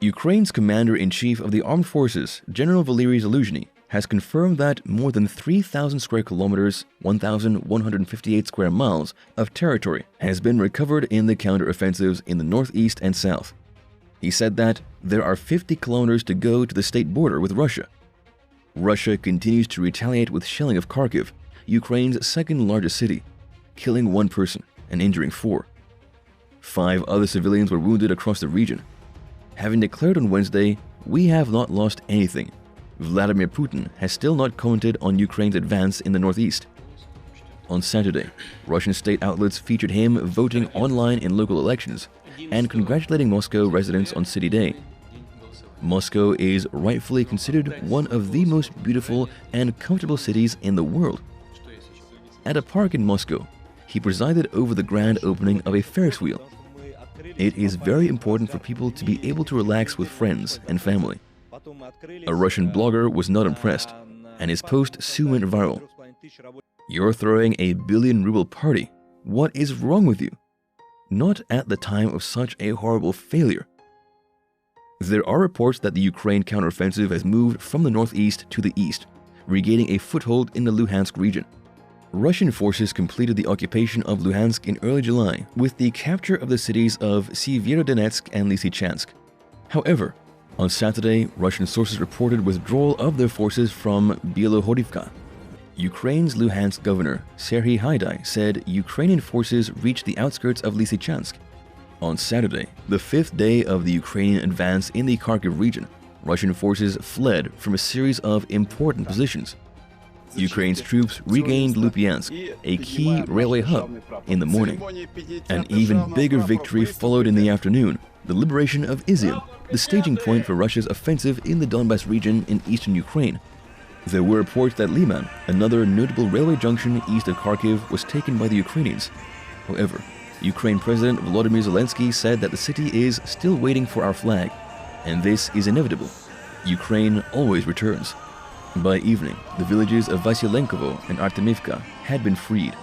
Ukraine's commander-in-chief of the armed forces, General Valery Delusional, has confirmed that more than 3,000 square kilometers, 1,158 square miles of territory has been recovered in the counteroffensives in the northeast and south. He said that there are 50 kilometers to go to the state border with Russia. Russia continues to retaliate with shelling of Kharkiv, Ukraine's second-largest city, killing 1 person and injuring 4. 5 other civilians were wounded across the region. Having declared on Wednesday, "We have not lost anything," Vladimir Putin has still not commented on Ukraine's advance in the northeast. On Saturday, Russian state outlets featured him voting online in local elections and congratulating Moscow residents on City Day. Moscow is rightfully considered one of the most beautiful and comfortable cities in the world. At a park in Moscow, he presided over the grand opening of a Ferris wheel. It is very important for people to be able to relax with friends and family. A Russian blogger was not impressed, and his post soon went viral. "You're throwing a billion-ruble party. What is wrong with you? Not at the time of such a horrible failure." There are reports that the Ukraine counteroffensive has moved from the northeast to the east, regaining a foothold in the Luhansk region. Russian forces completed the occupation of Luhansk in early July with the capture of the cities of Severodonetsk and Lysychansk. However, on Saturday, Russian sources reported withdrawal of their forces from Bielohorivka. Ukraine's Luhansk governor, Serhiy Haidai, said Ukrainian forces reached the outskirts of Lysychansk. On Saturday, the 5th day of the Ukrainian advance in the Kharkiv region, Russian forces fled from a series of important positions. Ukraine's troops regained Lupyansk, a key railway hub, in the morning. An even bigger victory followed in the afternoon, the liberation of Izium, the staging point for Russia's offensive in the Donbas region in eastern Ukraine. There were reports that Liman, another notable railway junction east of Kharkiv, was taken by the Ukrainians. However, Ukraine President Volodymyr Zelensky said that the city is still waiting for our flag, and this is inevitable. Ukraine always returns. By evening, the villages of Vasilenkovo and Artemivka had been freed.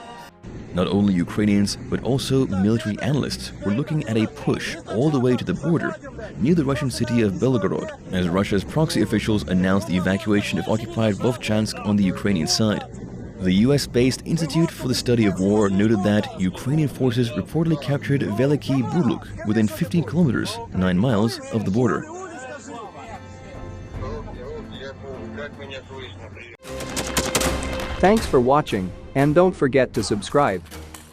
Not only Ukrainians, but also military analysts were looking at a push all the way to the border near the Russian city of Belgorod, as Russia's proxy officials announced the evacuation of occupied Vovchansk on the Ukrainian side. The US-based Institute for the Study of War noted that Ukrainian forces reportedly captured Veliki Burluk within 15 kilometers, 9 miles, of the border. Thanks for watching, and don't forget to subscribe.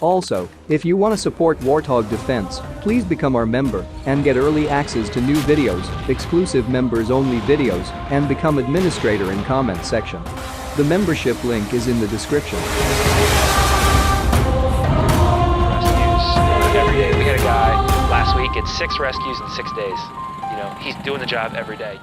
Also, if you want to support Warthog Defense, please become our member and get early access to new videos, exclusive members-only videos, and become administrator in comment section. The membership link is in the description. Rescues every day. We had a guy last week, it's 6 rescues in 6 days. You know, he's doing the job every day.